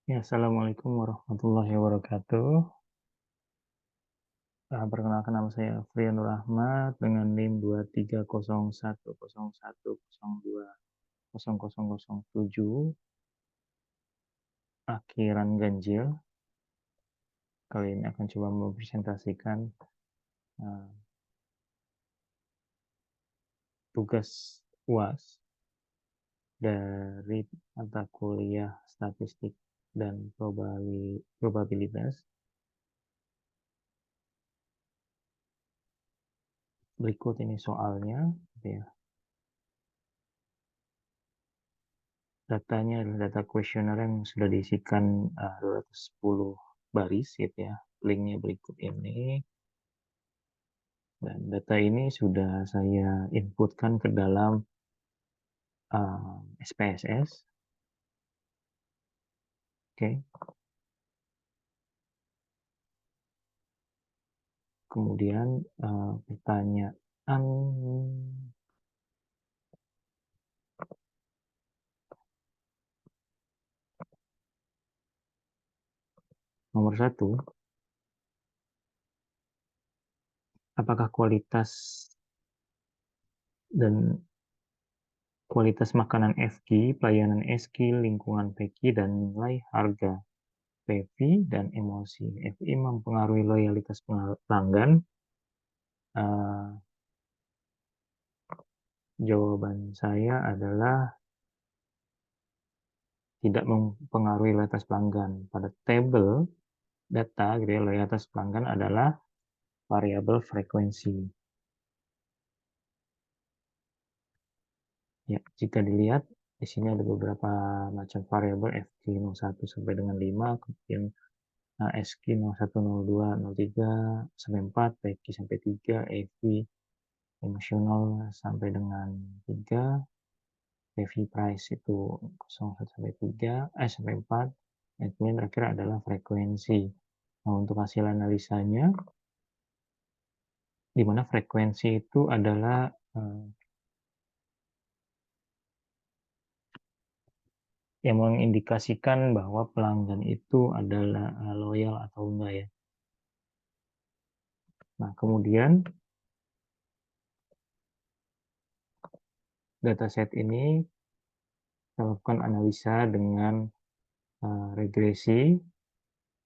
Ya, assalamualaikum warahmatullahi wabarakatuh. Perkenalkan nama saya Frianur Rahmat dengan NIM 23011010200007 akhiran ganjil. Kali ini akan coba mempresentasikan uh, tugas UAS dari mata kuliah statistik dan probabilitas. Berikut ini soalnya, gitu ya. Datanya adalah data kuesioner yang sudah diisikan 210 baris gitu ya. Linknya berikut ini. Dan data ini sudah saya inputkan ke dalam SPSS. Oke. Kemudian pertanyaan nomor 1, apakah kualitas makanan FG, pelayanan SQ, lingkungan PQ, dan nilai harga PV dan emosi FI mempengaruhi loyalitas pelanggan? Jawaban saya adalah tidak mempengaruhi loyalitas pelanggan. Pada tabel data, gitu ya, loyalitas pelanggan adalah variabel frekuensi. Ya, jika dilihat di sini ada beberapa macam variabel FG 01 sampai dengan 5, kemudian SQ 01, 02, 03 sampai 4, PQ sampai 3, EV emosional sampai dengan 3, PV price itu 01 sampai 3, sampai 4, dan kemudian terakhir adalah frekuensi. Nah, untuk hasil analisanya, di mana frekuensi itu adalah yang mengindikasikan bahwa pelanggan itu adalah loyal atau enggak ya. Nah, kemudian dataset ini kita lakukan analisa dengan regresi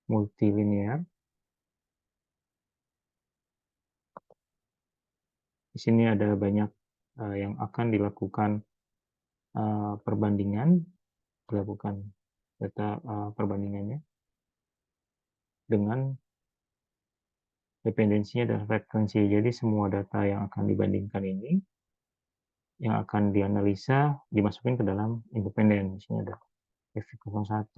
multilinear. Di sini ada banyak yang akan dilakukan perbandingan, dilakukan data perbandingannya dengan dependensinya dan frekuensi. Jadi semua data yang akan dibandingkan ini, yang akan dianalisa, dimasukin ke dalam independen. Di sini ada FQ01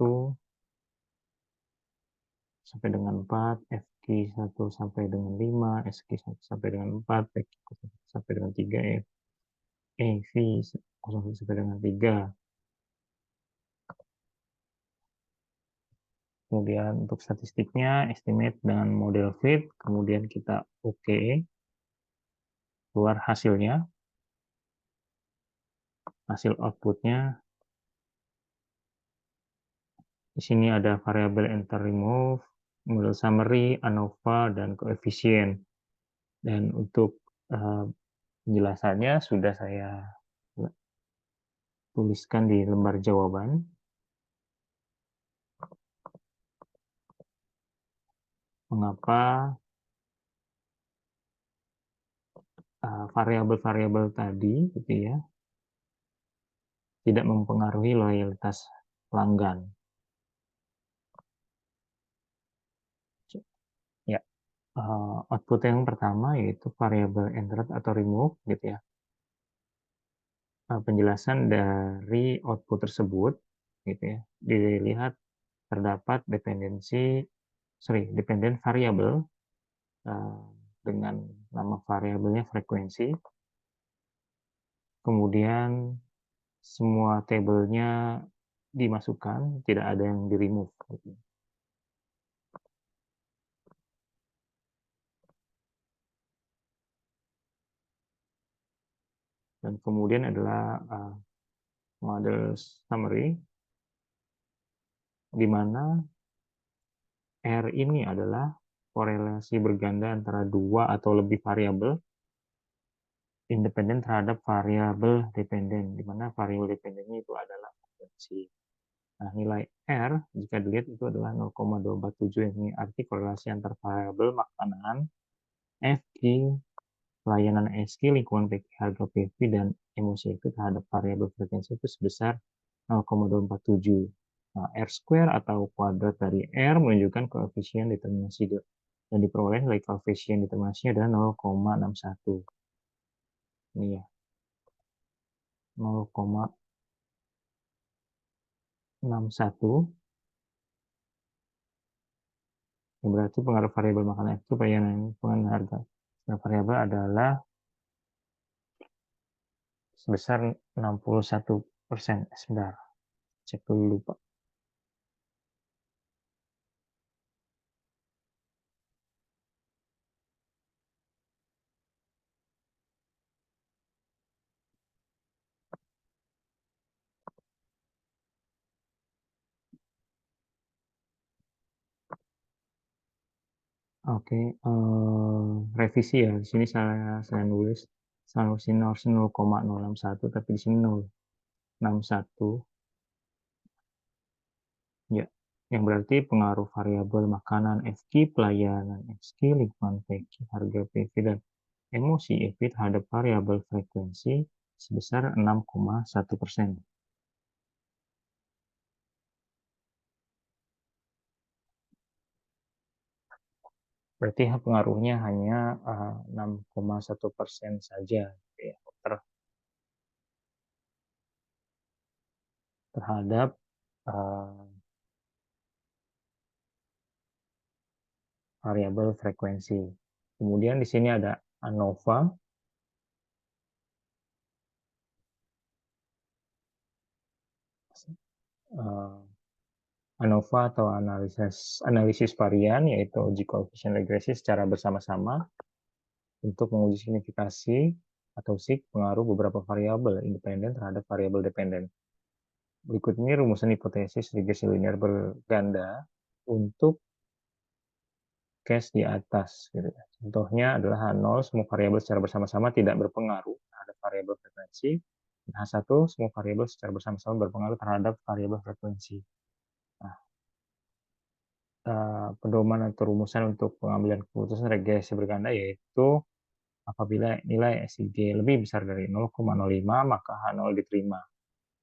sampai dengan 4, FQ1 sampai dengan 5, SQ1 sampai dengan 4, FQ1 sampai dengan 3, EV01 sampai dengan 3. Kemudian untuk statistiknya, estimate dengan model fit, kemudian kita keluar hasilnya, hasil outputnya. Di sini ada variabel enter remove, model summary, ANOVA, dan koefisien. Dan untuk penjelasannya sudah saya tuliskan di lembar jawaban. Mengapa variabel-variabel tadi gitu ya tidak mempengaruhi loyalitas pelanggan. Ya, output yang pertama yaitu variabel entered atau remove gitu ya. Penjelasan dari output tersebut gitu ya, dilihat terdapat dependent variabel dengan nama variabelnya frekuensi. Kemudian semua tabelnya dimasukkan, tidak ada yang di-remove gitu. Dan kemudian adalah model summary. di mana R ini adalah korelasi berganda antara dua atau lebih variabel independen terhadap variabel dependen, di mana variabel dependennya itu adalah frekuensi. Nah, nilai R jika dilihat itu adalah 0,247, yang ini arti korelasi antar variabel makanan, FQ, pelayanan SQ, lingkungan PQ, harga PV, dan emosi itu terhadap variabel frekuensi itu sebesar 0,247. Nah, R square atau kuadrat dari R menunjukkan koefisien determinasi dan diperoleh dari koefisien determinasinya adalah 0,61. Ini ya, 0,61, yang berarti pengaruh variabel makanan itu bayangan pengaruh harga. Nah, variabel adalah sebesar 61%. Sebentar, cek dulu Pak. Oke, revisi ya. Di sini saya nulis harusnya 0,061, tapi di sini 0,61. Ya, yang berarti pengaruh variabel makanan FQ, pelayanan FQ, lingkungan PQ, harga PV, dan emosi EV terhadap variabel frekuensi sebesar 6,1%. Berarti pengaruhnya hanya 6,1% saja ya, terhadap uh, variabel frekuensi. Kemudian di sini ada ANOVA. Uh, ANOVA atau analisis varian, yaitu uji koefisien regresi secara bersama-sama untuk menguji signifikasi atau SIG pengaruh beberapa variabel independen terhadap variabel dependen. Berikut ini rumusan hipotesis regresi linear berganda untuk case di atas. Gitu ya. Contohnya adalah H0, semua variabel secara bersama-sama tidak berpengaruh terhadap variabel frekuensi. Dan H1, semua variabel secara bersama-sama berpengaruh terhadap variabel frekuensi. Nah, pedoman atau rumusan untuk pengambilan keputusan regresi berganda yaitu apabila nilai SIG lebih besar dari 0,05 maka H0 diterima.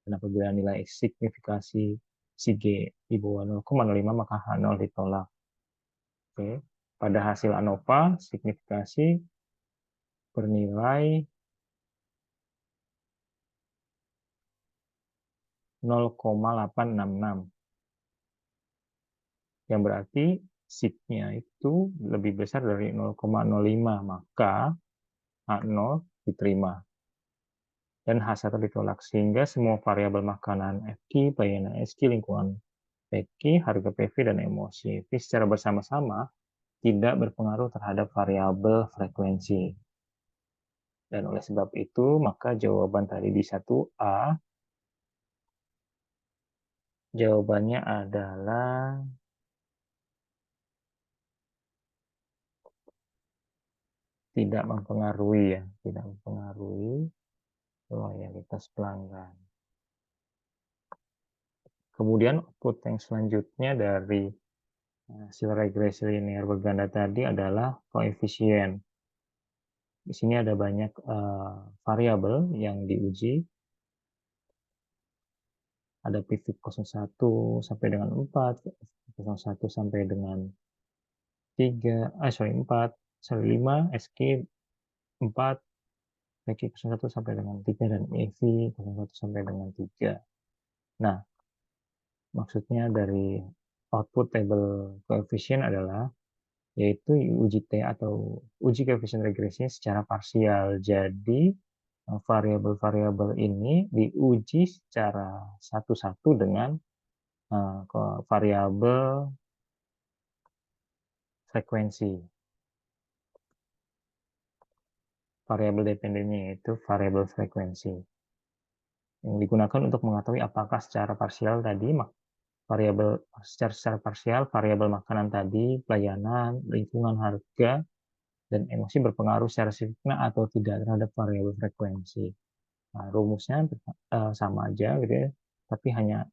Dan apabila nilai signifikasi SIG di bawah 0,05 maka H0 ditolak. Oke. Pada hasil ANOVA, signifikasi bernilai 0,866. Yang berarti SIG-nya itu lebih besar dari 0,05, maka H0 diterima. Dan H1 ditolak, sehingga semua variabel makanan FQ, pelayanan SQ, lingkungan PQ, harga PV, dan emosi PV secara bersama-sama tidak berpengaruh terhadap variabel frekuensi. Dan oleh sebab itu, maka jawaban tadi di 1A, jawabannya adalah tidak mempengaruhi ya, tidak mempengaruhi loyalitas pelanggan. Kemudian output yang selanjutnya dari hasil regresi linear berganda tadi adalah koefisien. Di sini ada banyak variabel yang diuji. Ada pivot 01 sampai dengan 4, 01 sampai dengan 4, 5, SQ 4, PQ 01 sampai dengan 3, dan EV 01 sampai dengan 3. Nah, maksudnya dari output table koefisien adalah yaitu uji T atau uji koefisien regresinya secara parsial. Jadi variabel-variabel ini diuji secara satu-satu dengan variabel frekuensi. Variabel dependennya yaitu variabel frekuensi. Yang digunakan untuk mengetahui apakah secara parsial tadi variabel secara parsial, variabel makanan tadi, pelayanan, lingkungan, harga, dan emosi berpengaruh secara signifikan atau tidak terhadap variabel frekuensi. Nah, rumusnya sama aja gitu ya, tapi hanya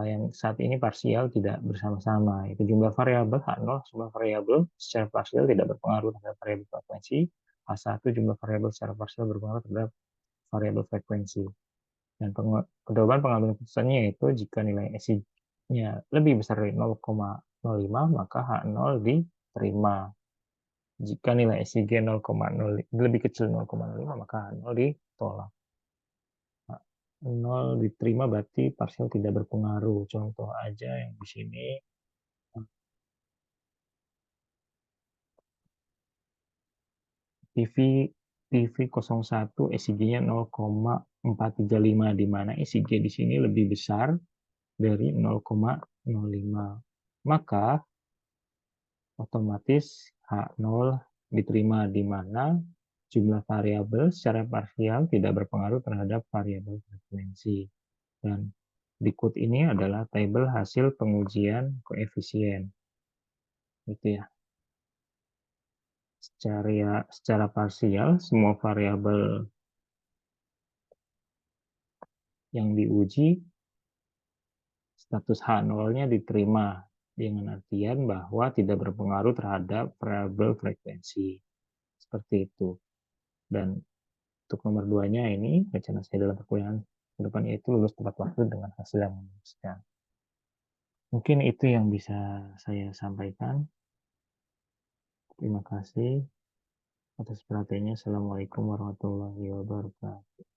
yang saat ini parsial tidak bersama-sama. Itu jumlah variabel H0, jumlah variabel secara parsial tidak berpengaruh terhadap variabel frekuensi. H1 jumlah variabel secara parsial berpengaruh terhadap variabel frekuensi. Dan pedoman pengambilan keputusannya yaitu jika nilai SI-nya lebih besar dari 0,05 maka H0 diterima. Jika nilai SIG 0,0 lebih kecil 0,05 maka H0 ditolak. 0 diterima berarti parsial tidak berpengaruh. Contoh aja yang di sini. TV01 SIG-nya 0,435 di mana SIG di sini lebih besar dari 0,05. Maka otomatis H0 diterima di mana jumlah variabel secara parsial tidak berpengaruh terhadap variabel frekuensi. Dan berikut ini adalah tabel hasil pengujian koefisien. Gitu ya. Secara parsial, semua variabel yang diuji status H0-nya diterima dengan artian bahwa tidak berpengaruh terhadap variabel frekuensi. Seperti itu. Dan untuk nomor 2-nya ini, rencana saya dalam perkuliahan ke depan yaitu lulus tepat waktu dengan hasil yang memuaskan. Mungkin itu yang bisa saya sampaikan. Terima kasih atas perhatiannya. Assalamualaikum warahmatullahi wabarakatuh.